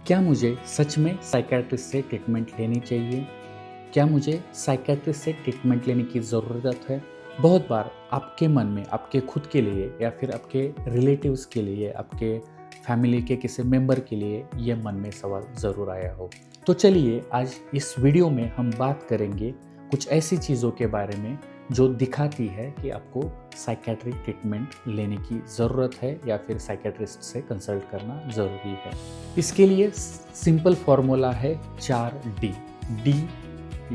क्या मुझे सच में साइकियाट्रिस्ट से ट्रीटमेंट लेनी चाहिए? क्या मुझे साइकियाट्रिस्ट से ट्रीटमेंट लेने की ज़रूरत है? बहुत बार आपके मन में आपके खुद के लिए या फिर आपके रिलेटिव्स के लिए, आपके फैमिली के किसी मेंबर के लिए ये मन में सवाल ज़रूर आया हो। तो चलिए आज इस वीडियो में हम बात करेंगे कुछ ऐसी चीज़ों के बारे में जो दिखाती है कि आपको साइकियाट्रिक ट्रीटमेंट लेने की ज़रूरत है या फिर साइकियाट्रिस्ट से कंसल्ट करना ज़रूरी है। इसके लिए सिंपल फॉर्मूला है 4D। D,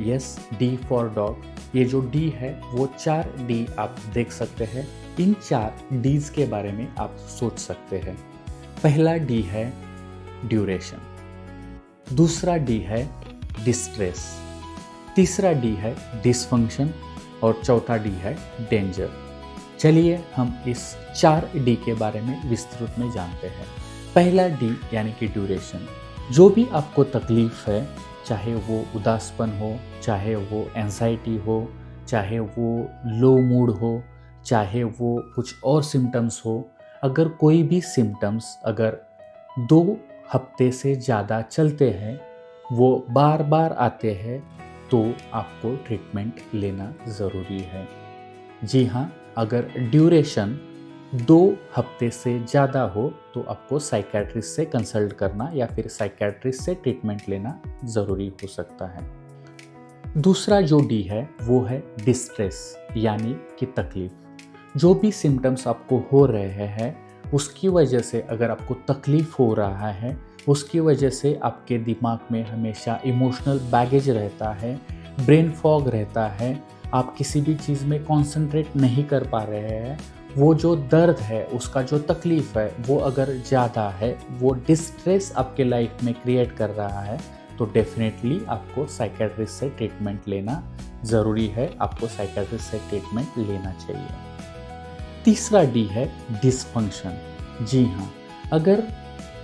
yes, D for dog. ये जो डी है वो 4D आप देख सकते हैं। इन 4 डीज के बारे में आप सोच सकते हैं। पहला डी है ड्यूरेशन, दूसरा डी है डिस्ट्रेस, तीसरा डी है डिसफंक्शन और चौथा डी है डेंजर। चलिए हम इस 4D के बारे में विस्तृत में जानते हैं। पहला डी यानी कि ड्यूरेशन। जो भी आपको तकलीफ है, चाहे वो उदासपन हो, चाहे वो एंजाइटी हो, चाहे वो लो मूड हो, चाहे वो कुछ और सिम्टम्स हो, अगर कोई भी सिम्टम्स अगर 2 हफ्ते से ज़्यादा चलते हैं, वो बार बार आते हैं, तो आपको ट्रीटमेंट लेना ज़रूरी है। जी हाँ, अगर ड्यूरेशन 2 हफ्ते से ज़्यादा हो तो आपको साइकियाट्रिस्ट से कंसल्ट करना या फिर साइकियाट्रिस्ट से ट्रीटमेंट लेना ज़रूरी हो सकता है। दूसरा जो डी है वो है डिस्ट्रेस यानी कि तकलीफ। जो भी सिम्टम्स आपको हो रहे हैं उसकी वजह से अगर आपको तकलीफ हो रहा है, उसकी वजह से आपके दिमाग में हमेशा इमोशनल बैगेज रहता है, ब्रेन फॉग रहता है, आप किसी भी चीज़ में कंसंट्रेट नहीं कर पा रहे हैं, वो जो दर्द है, उसका जो तकलीफ है वो अगर ज़्यादा है, वो डिस्ट्रेस आपके लाइफ में क्रिएट कर रहा है, तो डेफिनेटली आपको साइकियाट्रिस्ट से ट्रीटमेंट लेना ज़रूरी है। आपको साइकियाट्रिस्ट से ट्रीटमेंट लेना चाहिए। तीसरा डी है डिसफंक्शन। जी हाँ, अगर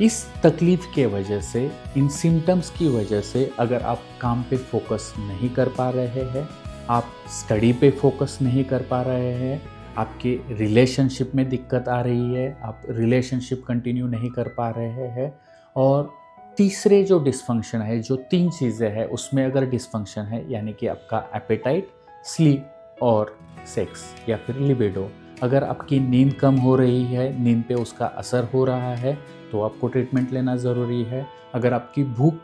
इस तकलीफ के वजह से, इन सिम्टम्स की वजह से अगर आप काम पे फोकस नहीं कर पा रहे हैं, आप स्टडी पे फोकस नहीं कर पा रहे हैं, आपके रिलेशनशिप में दिक्कत आ रही है, आप रिलेशनशिप कंटिन्यू नहीं कर पा रहे हैं, और तीसरे जो डिसफंक्शन है, जो 3 चीज़ें हैं उसमें अगर डिसफंक्शन है यानी कि आपका एपेटाइट, स्लीप और सेक्स या फिर लिबिडो, अगर आपकी नींद कम हो रही है, नींद पे उसका असर हो रहा है, तो आपको ट्रीटमेंट लेना ज़रूरी है। अगर आपकी भूख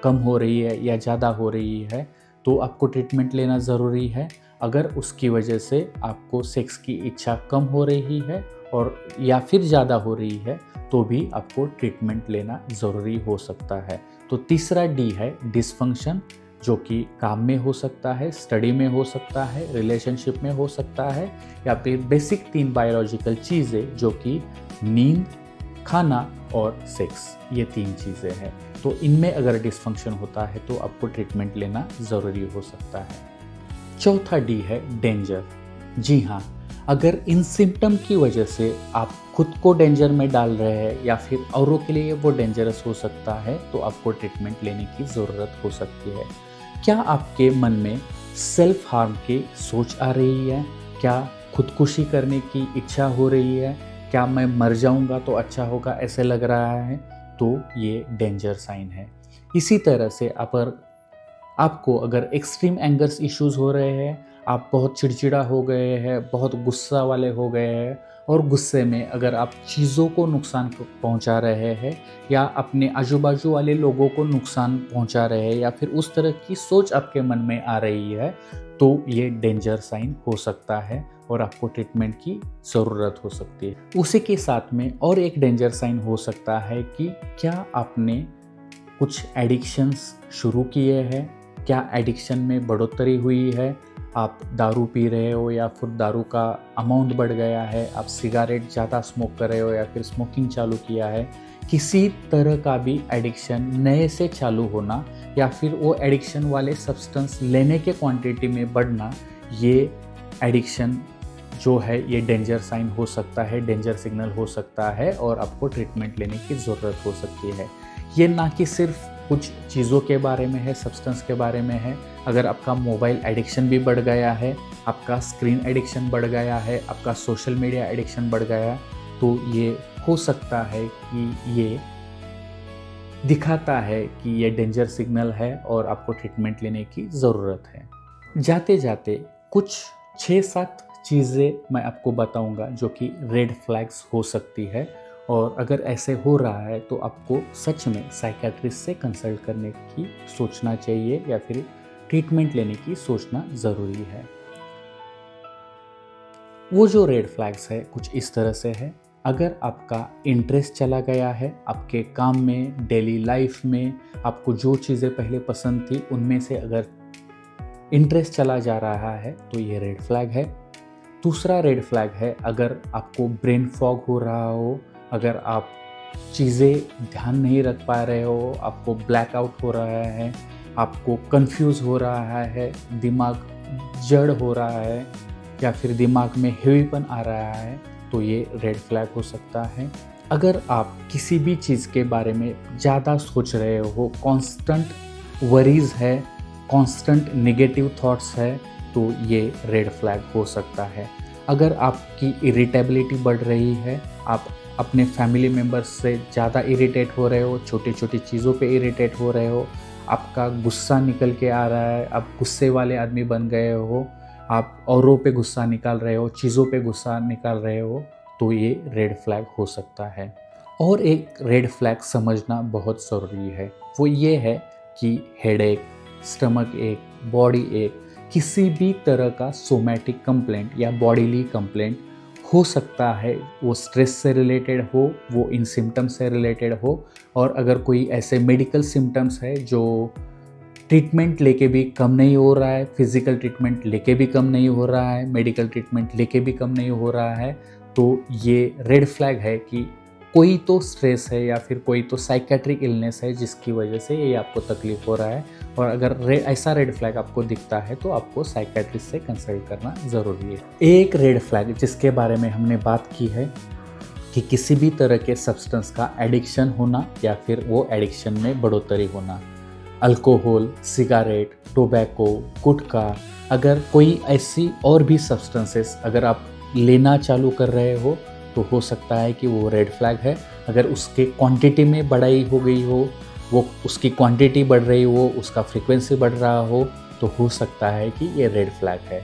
कम हो रही है या ज़्यादा हो रही है तो आपको ट्रीटमेंट लेना ज़रूरी है। अगर उसकी वजह से आपको सेक्स की इच्छा कम हो रही है और या फिर ज़्यादा हो रही है तो भी आपको ट्रीटमेंट लेना ज़रूरी हो सकता है। तो तीसरा डी है डिसफंक्शन, जो कि काम में हो सकता है, स्टडी में हो सकता है, रिलेशनशिप में हो सकता है, या फिर बेसिक 3 बायोलॉजिकल चीज़ें जो कि नींद, खाना और सेक्स, ये 3 चीज़ें हैं। तो इनमें अगर डिसफंक्शन होता है तो आपको ट्रीटमेंट लेना ज़रूरी हो सकता है। चौथा डी है डेंजर। जी हाँ, अगर इन सिम्टम की वजह से आप खुद को डेंजर में डाल रहे हैं या फिर औरों के लिए वो डेंजरस हो सकता है, तो आपको ट्रीटमेंट लेने की ज़रूरत हो सकती है। क्या आपके मन में सेल्फ हार्म की सोच आ रही है? क्या खुदकुशी करने की इच्छा हो रही है? क्या मैं मर जाऊंगा तो अच्छा होगा ऐसे लग रहा है? तो ये डेंजर साइन है। इसी तरह से आपको अगर एक्सट्रीम एंगर्स इश्यूज़ हो रहे हैं, आप बहुत चिड़चिड़ा हो गए हैं, बहुत गुस्सा वाले हो गए हैं, और गुस्से में अगर आप चीज़ों को नुकसान पहुंचा रहे हैं या अपने आजू बाजू वाले लोगों को नुकसान पहुंचा रहे हैं या फिर उस तरह की सोच आपके मन में आ रही है, तो ये डेंजर साइन हो सकता है और आपको ट्रीटमेंट की ज़रूरत हो सकती है। उसी के साथ में और एक डेंजर साइन हो सकता है कि क्या आपने कुछ एडिक्शंस शुरू किए हैं, क्या एडिक्शन में बढ़ोतरी हुई है, आप दारू पी रहे हो या फिर दारू का अमाउंट बढ़ गया है, आप सिगारेट ज़्यादा स्मोक कर रहे हो या फिर स्मोकिंग चालू किया है, किसी तरह का भी एडिक्शन नए से चालू होना या फिर वो एडिक्शन वाले सब्सटेंस लेने के क्वांटिटी में बढ़ना, ये एडिक्शन जो है ये डेंजर साइन हो सकता है, डेंजर सिग्नल हो सकता है और आपको ट्रीटमेंट लेने की ज़रूरत हो सकती है। ये ना कि सिर्फ कुछ चीज़ों के बारे में है, सब्सटेंस के बारे में है। अगर आपका मोबाइल एडिक्शन भी बढ़ गया है, आपका स्क्रीन एडिक्शन बढ़ गया है, आपका सोशल मीडिया एडिक्शन बढ़ गया, तो ये हो सकता है कि ये दिखाता है कि ये डेंजर सिग्नल है और आपको ट्रीटमेंट लेने की ज़रूरत है। जाते जाते कुछ 6-7 चीज़ें मैं आपको बताऊंगा जो कि रेड फ्लैग्स हो सकती है, और अगर ऐसे हो रहा है तो आपको सच में साइकियाट्रिस्ट से कंसल्ट करने की सोचना चाहिए या फिर ट्रीटमेंट लेने की सोचना ज़रूरी है। वो जो रेड फ्लैग्स है कुछ इस तरह से है। अगर आपका इंटरेस्ट चला गया है आपके काम में, डेली लाइफ में, आपको जो चीज़ें पहले पसंद थी उनमें से अगर इंटरेस्ट चला जा रहा है तो ये रेड फ्लैग है। दूसरा रेड फ्लैग है अगर आपको ब्रेन फॉग हो रहा हो, अगर आप चीज़ें ध्यान नहीं रख पा रहे हो, आपको ब्लैकआउट हो रहा है, आपको कंफ्यूज हो रहा है, दिमाग जड़ हो रहा है या फिर दिमाग में हेवीपन आ रहा है, तो ये रेड फ्लैग हो सकता है। अगर आप किसी भी चीज़ के बारे में ज़्यादा सोच रहे हो, कांस्टेंट वरीज है, कांस्टेंट नेगेटिव थॉट्स है, तो ये रेड फ्लैग हो सकता है। अगर आपकी इरिटेबिलिटी बढ़ रही है, आप अपने फैमिली मेम्बर्स से ज़्यादा इरिटेट हो रहे हो, छोटी छोटी चीज़ों पे इरिटेट हो रहे हो, आपका गुस्सा निकल के आ रहा है, आप गुस्से वाले आदमी बन गए हो, आप औरों पे गुस्सा निकाल रहे हो, चीज़ों पे गुस्सा निकाल रहे हो, तो ये रेड फ्लैग हो सकता है। और एक रेड फ्लैग समझना बहुत ज़रूरी है, वो ये है कि हेडेक, स्टमक एक, बॉडी एक, किसी भी तरह का सोमैटिक कंप्लेंट या बॉडीली कंप्लेंट हो सकता है। वो स्ट्रेस से रिलेटेड हो, वो इन सिम्टम्स से रिलेटेड हो, और अगर कोई ऐसे मेडिकल सिम्टम्स है जो ट्रीटमेंट लेके भी कम नहीं हो रहा है, फिजिकल ट्रीटमेंट लेके भी कम नहीं हो रहा है, मेडिकल ट्रीटमेंट लेके भी कम नहीं हो रहा है, तो ये रेड फ्लैग है कि कोई तो स्ट्रेस है या फिर कोई तो साइकेट्रिक इलनेस है जिसकी वजह से ये आपको तकलीफ हो रहा है। और अगर ऐसा रेड फ्लैग आपको दिखता है तो आपको साइकेट्रिस्ट से कंसल्ट करना ज़रूरी है। एक रेड फ्लैग जिसके बारे में हमने बात की है कि किसी भी तरह के सब्सटेंस का एडिक्शन होना या फिर वो एडिक्शन में बढ़ोतरी होना, अल्कोहल, सिगारेट, टोबैको, गुटखा, अगर कोई ऐसी और भी सब्सटेंसेस अगर आप लेना चालू कर रहे हो तो हो सकता है कि वो रेड फ्लैग है। अगर उसके क्वांटिटी में बढ़ाई हो गई हो, वो उसकी क्वांटिटी बढ़ रही हो, उसका फ्रीक्वेंसी बढ़ रहा हो, तो हो सकता है कि ये रेड फ्लैग है।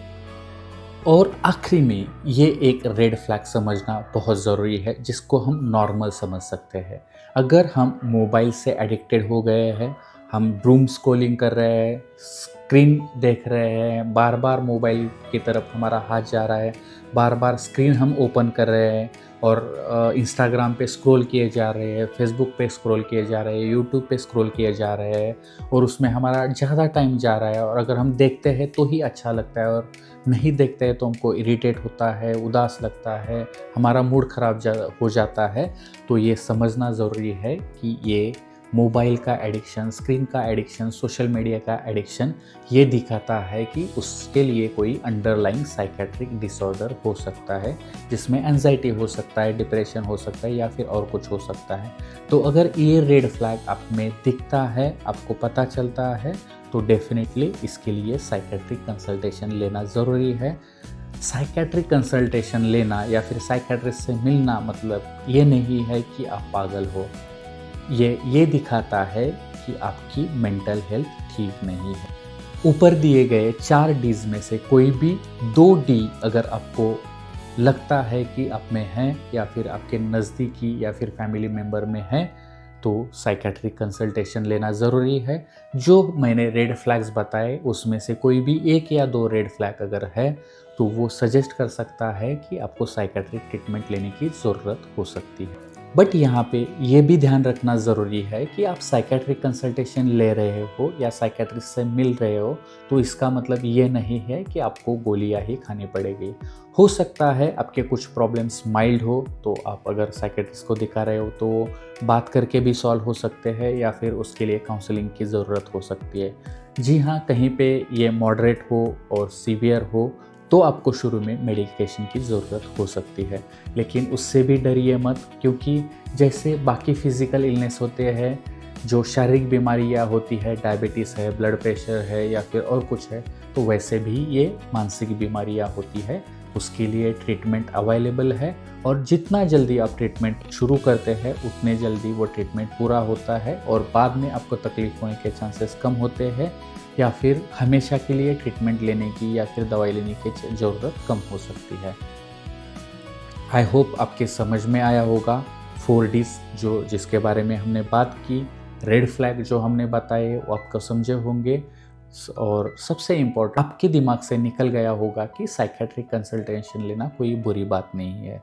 और आखिरी में ये एक रेड फ्लैग समझना बहुत ज़रूरी है जिसको हम नॉर्मल समझ सकते हैं। अगर हम मोबाइल से एडिक्टेड हो गए हैं, हम डूम स्क्रॉलिंग कर रहे हैं, स्क्रीन देख रहे हैं, बार बार मोबाइल की तरफ हमारा हाथ जा रहा है, बार बार स्क्रीन हम ओपन कर रहे हैं और इंस्टाग्राम पे स्क्रॉल किए जा रहे हैं, फेसबुक पे स्क्रॉल किए जा रहे हैं, यूट्यूब पे स्क्रॉल किए जा रहे हैं, और उसमें हमारा ज़्यादा टाइम जा रहा है, और अगर हम देखते हैं तो ही अच्छा लगता है और नहीं देखते हैं तो हमको इरिटेट होता है, उदास लगता है, हमारा मूड ख़राब हो जाता है। तो ये समझना ज़रूरी है कि ये मोबाइल का एडिक्शन, स्क्रीन का एडिक्शन, सोशल मीडिया का एडिक्शन ये दिखाता है कि उसके लिए कोई अंडरलाइंग साइकेट्रिक डिसऑर्डर हो सकता है, जिसमें एंजाइटी हो सकता है, डिप्रेशन हो सकता है या फिर और कुछ हो सकता है। तो अगर ये रेड फ्लैग आप में दिखता है, आपको पता चलता है, तो डेफिनेटली इसके लिए साइकेट्रिक कंसल्टेशन लेना ज़रूरी है। साइकेट्रिक कंसल्टेशन लेना या फिर साइकेट्रिस्ट से मिलना मतलब ये नहीं है कि आप पागल हो, ये दिखाता है कि आपकी मेंटल हेल्थ ठीक नहीं है। ऊपर दिए गए 4 डीज में से कोई भी 2 डी अगर आपको लगता है कि आप में है या फिर आपके नज़दीकी या फिर फैमिली मेम्बर में है, तो साइकेट्रिक कंसल्टेशन लेना ज़रूरी है। जो मैंने रेड फ्लैग्स बताए उसमें से कोई भी 1 या 2 रेड फ्लैग अगर है तो वो सजेस्ट कर सकता है कि आपको साइकेट्रिक ट्रीटमेंट लेने की ज़रूरत हो सकती है। बट यहाँ पे ये भी ध्यान रखना ज़रूरी है कि आप साइकेट्रिक कंसल्टेशन ले रहे हो या साइकेट्रिस्ट से मिल रहे हो तो इसका मतलब ये नहीं है कि आपको गोलियाँ ही खानी पड़ेगी। हो सकता है आपके कुछ प्रॉब्लम्स माइल्ड हो, तो आप अगर साइकेट्रिस्ट को दिखा रहे हो तो बात करके भी सॉल्व हो सकते हैं या फिर उसके लिए काउंसलिंग की ज़रूरत हो सकती है। जी हाँ, कहीं पे ये मॉडरेट हो और सीवियर हो तो आपको शुरू में मेडिकेशन की ज़रूरत हो सकती है, लेकिन उससे भी डरिए मत, क्योंकि जैसे बाकी फिज़िकल इलनेस होते हैं, जो शारीरिक बीमारियां होती है, डायबिटीज़ है, ब्लड प्रेशर है या फिर और कुछ है, तो वैसे भी ये मानसिक बीमारियां होती है। उसके लिए ट्रीटमेंट अवेलेबल है और जितना जल्दी आप ट्रीटमेंट शुरू करते हैं उतने जल्दी वो ट्रीटमेंट पूरा होता है और बाद में आपको तकलीफ होने के चांसेस कम होते हैं या फिर हमेशा के लिए ट्रीटमेंट लेने की या फिर दवाई लेने की ज़रूरत कम हो सकती है। आई होप आपके समझ में आया होगा 4Ds जो जिसके बारे में हमने बात की, रेड फ्लैग जो हमने बताए वो आपको समझे होंगे और सबसे इम्पोर्टेंट आपके दिमाग से निकल गया होगा कि साइकेट्रिक कंसल्टेशन लेना कोई बुरी बात नहीं है।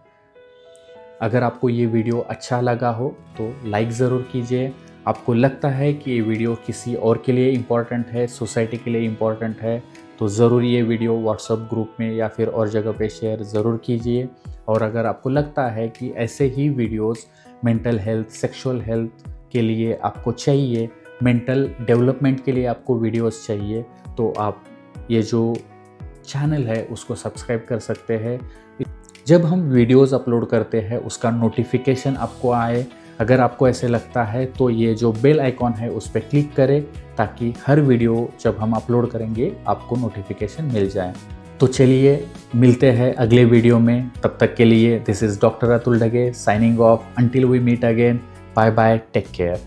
अगर आपको ये वीडियो अच्छा लगा हो तो लाइक ज़रूर कीजिए। आपको लगता है कि ये वीडियो किसी और के लिए इम्पॉर्टेंट है, सोसाइटी के लिए इम्पॉर्टेंट है, तो ज़रूर ये वीडियो व्हाट्सएप ग्रुप में या फिर और जगह पे शेयर ज़रूर कीजिए। और अगर आपको लगता है कि ऐसे ही videos mental health, sexual health के लिए आपको चाहिए, मेंटल डेवलपमेंट के लिए आपको वीडियोस चाहिए, तो आप ये जो चैनल है उसको सब्सक्राइब कर सकते हैं। जब हम वीडियोस अपलोड करते हैं उसका नोटिफिकेशन आपको आए। अगर आपको ऐसे लगता है तो ये जो बेल आइकॉन है उस पर क्लिक करें ताकि हर वीडियो जब हम अपलोड करेंगे आपको नोटिफिकेशन मिल जाए। तो चलिए मिलते हैं अगले वीडियो में, तब तक के लिए this is doctor Atul Dage signing off. Until we meet again, bye bye, take care.